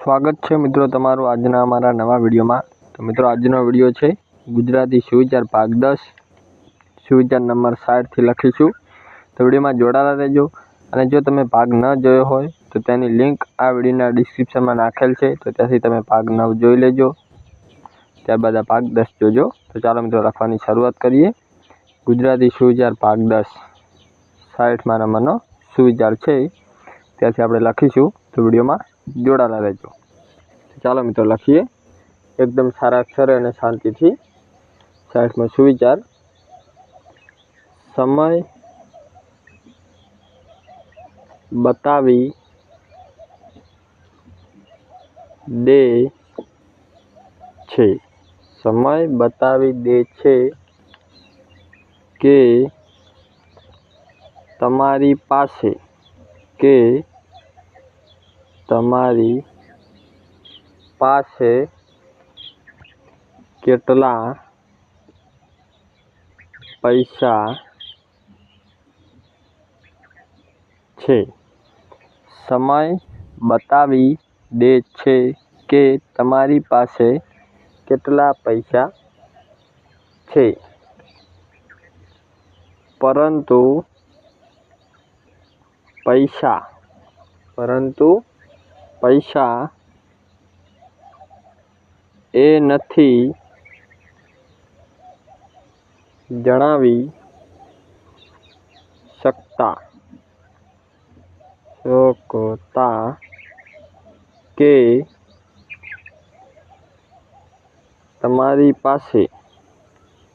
स्वागत है मित्रों तमारू आजना अमारा नवा विडियो में। तो मित्रों आजनो विडियो है गुजराती सुविचार भाग 10 सुविचार नंबर 60 थी लखीशू। तो विडियो में जोड़ाला रहेजो अने जो तमे भाग न जोयो होय तो तेनी लिंक आ विडियोना डिस्क्रिप्शन में नाखेल छे, तो त्याथी तमे भाग 9 जोई लेजो, त्यारबाद आ भाग 10 जोजो। तो चालो मित्रों लखवानी शरूआत करीए। गुजराती सुविचार भाग 10 60 नंबरनो सुविचार छे त्याथी आपणे लखीशू। तो विडियो में जोड़ाला रहेजो। चालो मित्रों लखीए एकदम सारा अक्षर अने शांति थी। 60 सुविचार। समय बतावी दे छे। समय बतावी दे छे के तमारी पासे केटला पैसा छे। समय बतावी दे छे के तमारी पासे केटला पैसा छे, परंतु पैसा ए नथी जणावी सकता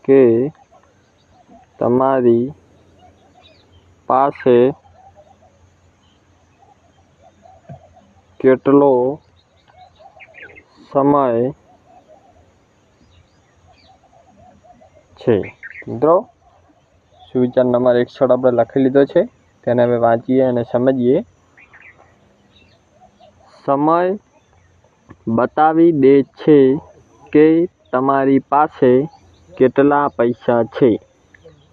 के तमारी पासे केटलो समय छे। मित्रों सुविचार नंबर 61 आपणे लखी लीधो छे, तेने हवे वांचीए अने समझीए। समय बतावी दे छे के तमारी पासे केटला पैसा छे,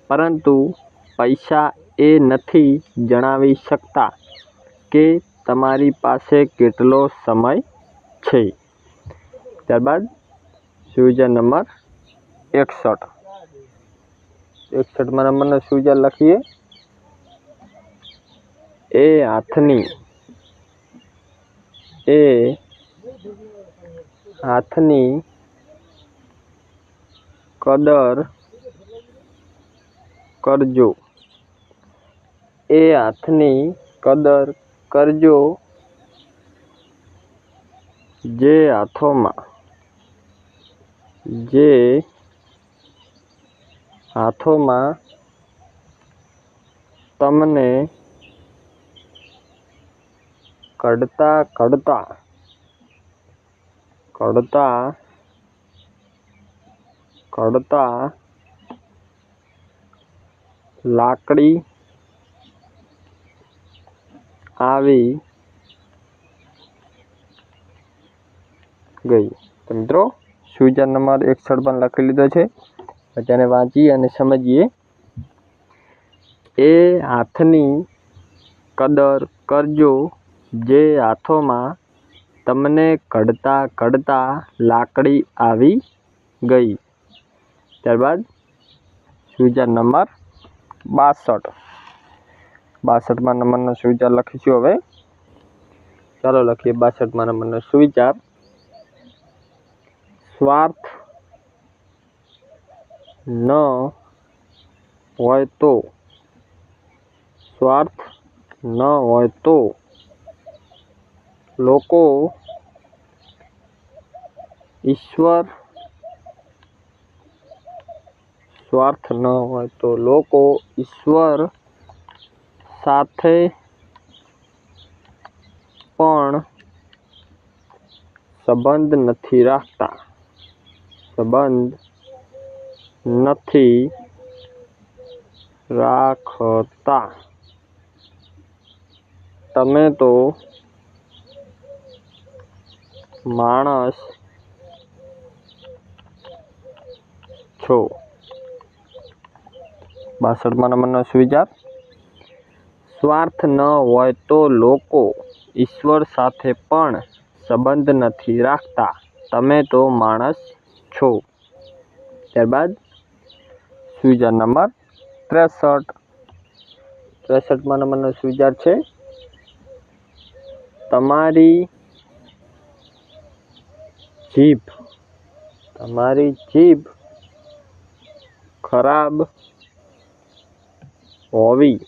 परंतु पैसा ए नथी जणावी सकता के तमारी पासे केटलो समय छे। त्यारबाद सुविचार नंबर 61 नंबर सुविचार लखीए। ए हाथनी कदर करजो। ए हाथनी कदर करजो जे हाथों में तमने कड़ता लाकड़ी आवी गई। तो मित्रों सुविचार नंबर 61 पर लखी लीधो छे, तेने वांचीए अने समझीए। ए हाथनी कदर करजो जे हाथों में तमने कड़ता लाकड़ी आवी गई। त्यारबाद सुविचार नंबर 62 नंबर सुविचार लखीशू। हवे चालो लखीए 62 नंबर सुविचार। स्वार्थ न होय तो लोको ईश्वर साथे पण संबंध नथी राखता। तमे तो माणस छो। 62 नंबर सुविचार। स्वार्थ न होय तो लोको ईश्वर साथे पण સંબંધ નથી રાખતા, તમે તો માણસ છો। ત્યારબાદ સુવિચાર નંબર 63। 63મા નંબરનો સુવિચાર છે તમારી જીભ ખરાબ હોવી।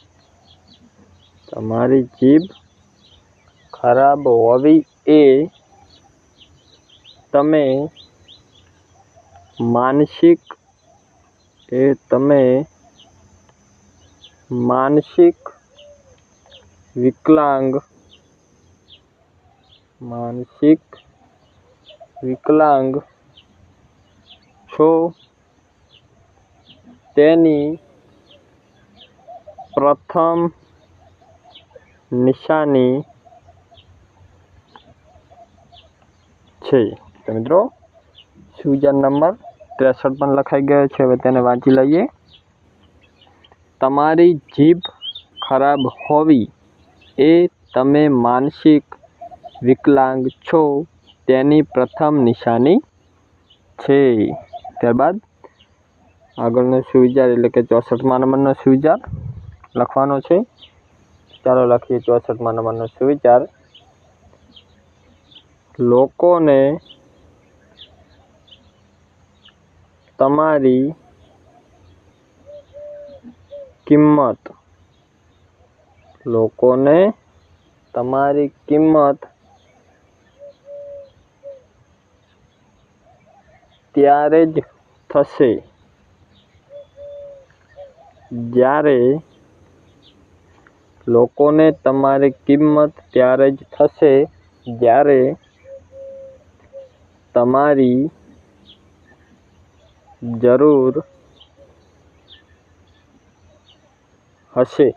તમારી જીભ ખરાબ હોવી એ તમે માનસિક વિકલાંગ છો, તેની પ્રથમ નિશાની છે। તો મિત્રો સુવિચાર નંબર 63 પણ લખાઈ ગયો છે। હવે તેને વાંચી લઈએ। તમારી જીભ ખરાબ હોવી એ તમે માનસિક વિકલાંગ છો, તેની પ્રથમ નિશાની છે। ત્યારબાદ આગળનો સુવિચાર એટલે કે 64મા નંબરનો સુવિચાર લખવાનો છે। ચાલો લખીએ 64મા નંબરનો સુવિચાર। લોકોને તમારી કિંમત ત્યારે જ થશે જ્યારે તમારી જરૂર હશે।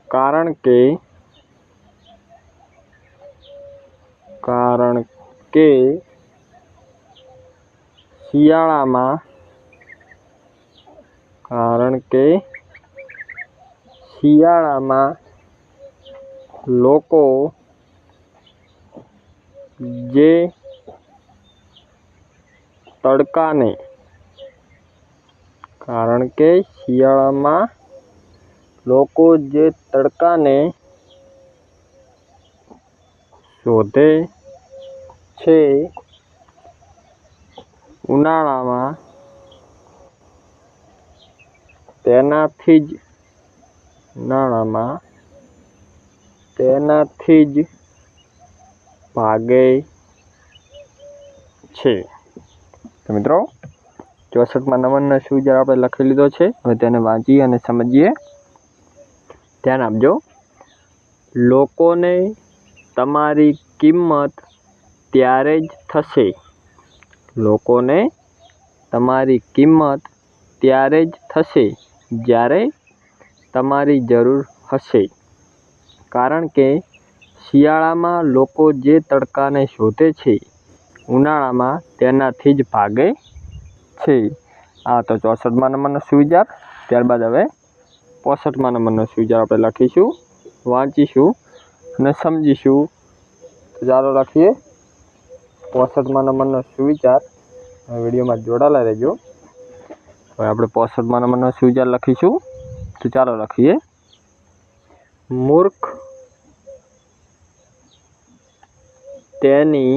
કારણ કે શિયાળામાં લોકો જે તડકાને શોધે છે, ઉનાળામાં તેનાથી જ ભાગે છે। તો મિત્રો 64મા નંબરનો સુવિચાર આપણે લખી લીધો છે। હવે તેને વાંચીએ અને સમજીએ। ધ્યાન આપજો। લોકોને તમારી કિંમત ત્યારે જ થશે જ્યારે તમારી જરૂર હશે। કારણ કે શિયાળામાં લોકો જે તડકાને શોધે છે, ઉનાળામાં તેનાથી જ ભાગે છે। આ તો 64મા નંબરનો સુવિચાર। ત્યારબાદ હવે 65મા નંબરનો સુવિચાર આપણે લખીશું, વાંચીશું અને સમજીશું। તો ચાલો લખીએ 65મા નંબરનો સુવિચાર। વિડીયોમાં જોડાયેલા રહેજો। હવે આપણે 65મા નંબરનો સુવિચાર લખીશું। તો ચાલો લખીએ। મૂર્ખ તેની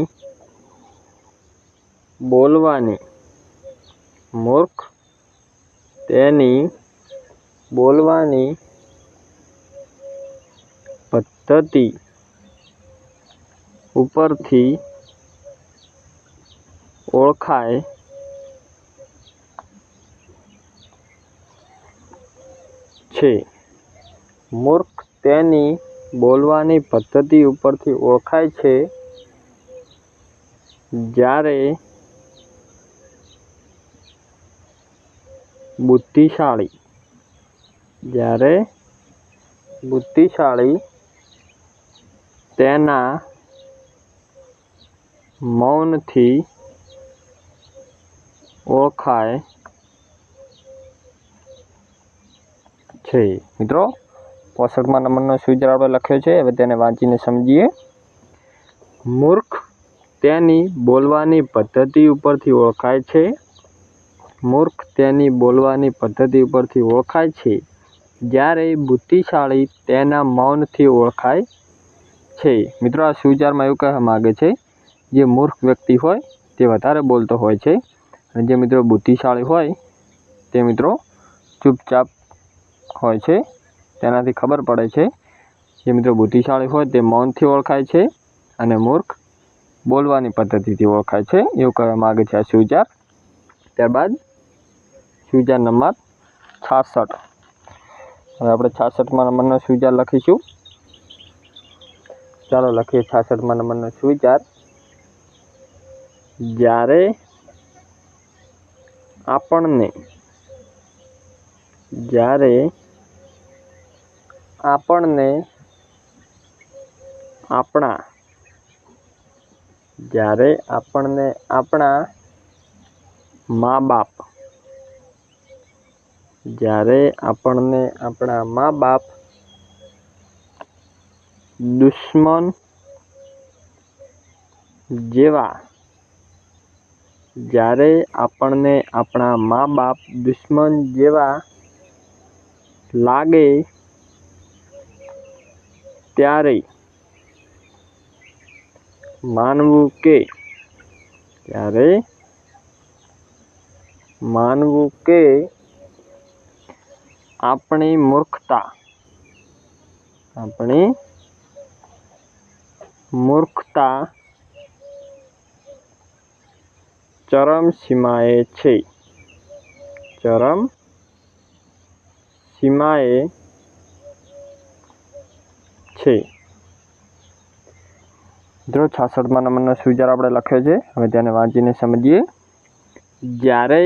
બોલવાની પદ્ધતિ ઉપરથી ઓળખાય છે। મૂર્ખ તેની બોલવાની પદ્ધતિ ઉપરથી ઓળખાય છે, જ્યારે બુદ્ધિશાળી તેના મૌનથી ઓળખાય છે। મિત્રો 65મા નંબરનો સુવિચાર આપણે લખ્યો છે। હવે તેને વાંચીને સમજીએ। મૂર્ખ તેની બોલવાની પદ્ધતિ ઉપરથી ઓળખાય છે. મૂર્ખ તેની બોલવાની પદ્ધતિ ઉપરથી ઓળખાય છે, જ્યારે બુદ્ધિશાળી તેના મૌનથી ઓળખાય છે. મિત્રો, આ સુવિચારમાં એવું કહેવા માગે છે, જે મૂર્ખ વ્યક્તિ હોય તે વધારે બોલતો હોય છે, અને જે મિત્રો બુદ્ધિશાળી હોય તે મિત્રો ચૂપચાપ હોય છે. તેનાથી ખબર પડે છે, જે મિત્રો બુદ્ધિશાળી હોય તે મૌનથી ઓળખાય છે, અને મૂર્ખ બોલવાની પદ્ધતિથી ઓળખાય છે, એવું કહેવા માગે છે આ સુવિચાર. ત્યારબાદ સુવિચાર નંબર 66. હવે આપણે 66મા નંબરનો સુવિચાર લખીશું. ચાલો લખીએ 66મા નંબરનો સુવિચાર. જ્યારે આપણને આપણા મા બાપ દુશ્મન જેવા લાગે ત્યારે માનવું કે આપણી મૂર્ખતા ચરમસીમાએ છે. મિત્રો, 66મા નંબરનો સુવિચાર આપણે લખ્યો છે. હવે તેને વાંચીને સમજીએ. જ્યારે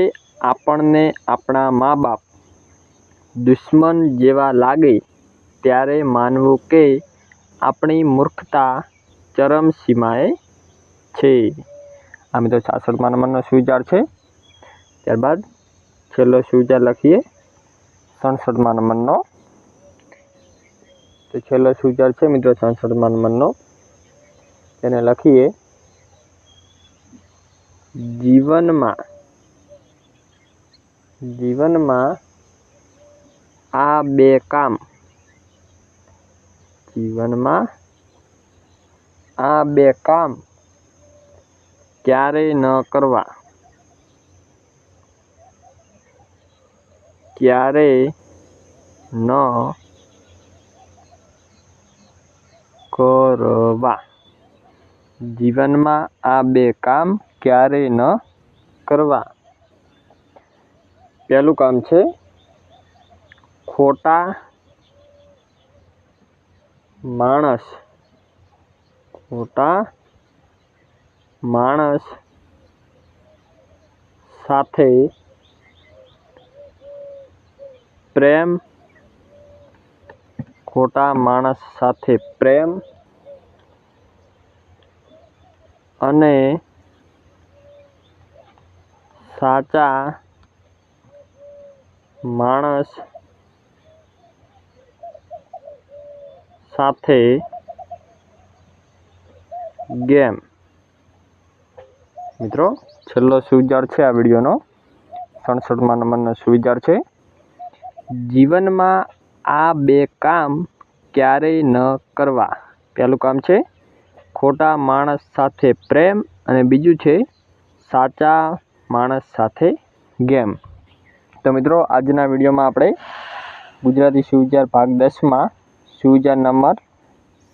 આપણને આપણા મા બાપ દુશ્મન જેવા લાગે ત્યારે માનવું કે આપણી મૂર્ખતા ચરમસીમાએ છે. આ મિત્રો 66મા નંબરનો સુવિચાર છે. ત્યારબાદ છેલ્લો સુવિચાર લખીએ 67મા નંબરનો. તો છેલ્લો સુવિચાર છે મિત્રો 67મા નંબરનો. તેને લખીએ. જીવનમાં આ બે કામ ક્યારેય ન કરવા. જીવનમાં આ બે કામ ક્યારેય ન કરવા. પહેલું કામ છે ખોટા માણસ સાથે પ્રેમ અને સાચા માણસ સાથે ગેમ. મિત્રો, છેલ્લો સુવિચાર છે આ વિડીયોનો 67મા નંબરનો સુવિચાર છે. જીવનમાં આ બે કામ ક્યારેય ન કરવા. પહેલું કામ છે ખોટા માણસ સાથે પ્રેમ, અને બીજું છે સાચા માણસ સાથે ગેમ. તો મિત્રો, આજના વિડીયોમાં આપણે ગુજરાતી સુવિચાર ભાગ 10માં સુવિચાર નંબર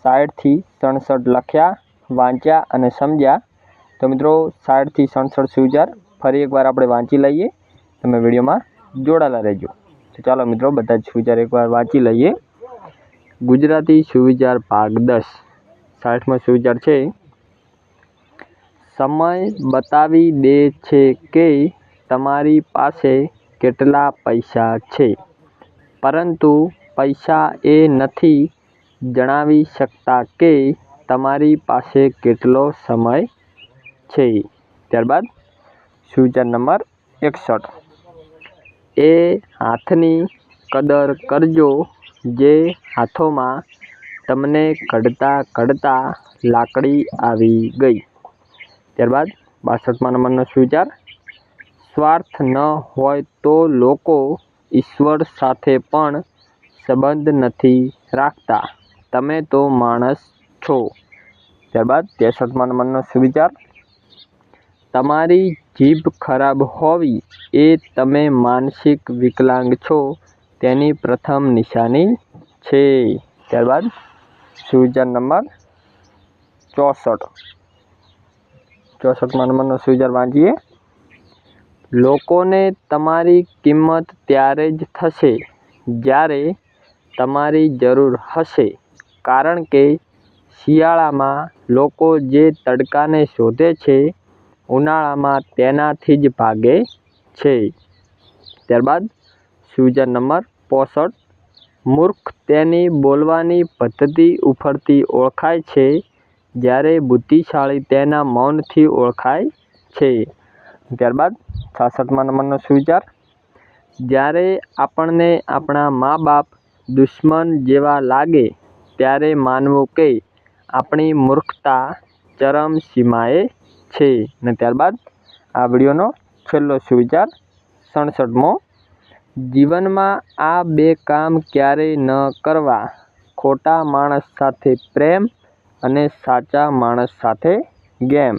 60 થી 67 લખ્યા, વાંચ્યા અને સમજ્યા. તો મિત્રો, 60 થી 67 સુવિચાર ફરી એકવાર આપણે વાંચી લઈએ. તમે વિડીયોમાં જોડાયેલા રહેજો. તો ચાલો મિત્રો, બધા જ સુવિચાર એકવાર વાંચી લઈએ. ગુજરાતી સુવિચાર ભાગ 10. 60મો સુવિચાર છે. સમય બતાવી દે છે કે તમારી પાસે કેટલા પૈસા છે, પરંતુ પૈસા એ નથી જણાવી શકતા કે તમારી પાસે કેટલો સમય છે. ત્યારબાદ સુવિચાર નંબર 61. એ હાથની કદર કરજો જે હાથોમાં તમને કઢતા કઢતા લાકડી આવી ગઈ. ત્યારબાદ 62મા નંબરનો સુવિચાર, સ્વાર્થ ન હોય તો લોકો ઈશ્વર સાથે પણ સંબંધ નથી રાખતા. તમે તો માણસ છો. ત્યારબાદ 63મા નંબરનો સુવિચાર, તમારી જીભ ખરાબ હોવી એ તમે માનસિક વિકલાંગ છો તેની પ્રથમ નિશાની છે. ત્યારબાદ સુવિચાર નંબર 64મા નંબરનો સુવિચાર વાંચીએ. લોકોને તમારી કિંમત ત્યારે જ થશે જ્યારે તમારી જરૂર હશે, કારણ કે શિયાળામાં લોકો જે તડકાને શોધે છે, ઉનાળામાં તેનાથી જ ભાગે છે. ત્યારબાદ સુવિચાર નંબર 65, મૂર્ખ તેની બોલવાની પદ્ધતિ ઉપરથી ઓળખાય છે, જ્યારે બુદ્ધિશાળી તેના મૌનથી ઓળખાય છે. ત્યારબાદ 66મા નંબરનો સુવિચાર, જ્યારે આપણને આપણા મા બાપ દુશ્મન જેવા લાગે ત્યારે માનવું કે આપણી મૂર્ખતા ચરમસીમાએ છે. અને ત્યારબાદ આ વિડીયોનો છેલ્લો સુવિચાર 67મો, જીવનમાં આ બે કામ ક્યારેય ન કરવા, ખોટા માણસ સાથે પ્રેમ અને સાચા માણસ સાથે ગેમ.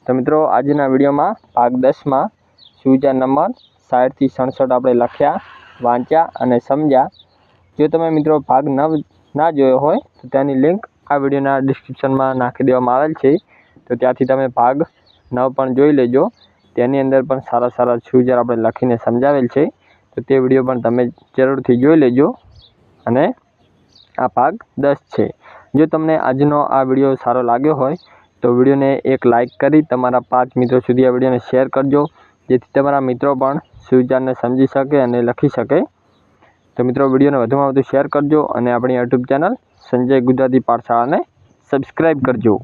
તો મિત્રો આજના વિડીયોમાં ભાગ 10માં સુવિચાર નંબર 60થી 67 આપણે લખ્યા, વાંચ્યા અને સમજ્યા. જો તમે મિત્રો ભાગ 9 ના જોયો હોય તો તેની લિંક આ વિડીયોના ડિસ્ક્રિપ્શનમાં નાખી દેવામાં આવેલ છે. તો ત્યાંથી તમે ભાગ 9 પણ જોઈ લેજો. તેની અંદર પણ સારા સારા સુવિચાર આપણે લખીને સમજાવેલ છે. તો તે વિડીયો પણ તમે જરૂરથી જોઈ લેજો. અને આ ભાગ 10 છે. જો તમને આજનો આ વિડીયો સારો લાગ્યો હોય તો વિડીયોને એક લાઇક કરી તમારા 5 મિત્રો સુધી આ વિડીયોને શેર કરજો, જેથી તમારા મિત્રો પણ સુવિચારને સમજી શકે અને લખી શકે. તો મિત્રો વિડીયોને વધુમાં વધુ શેર કરજો અને આપણી યુટ્યુબ ચેનલ સંજય ગુજરાતી પાઠશાળાને સબસ્ક્રાઈબ કરજો.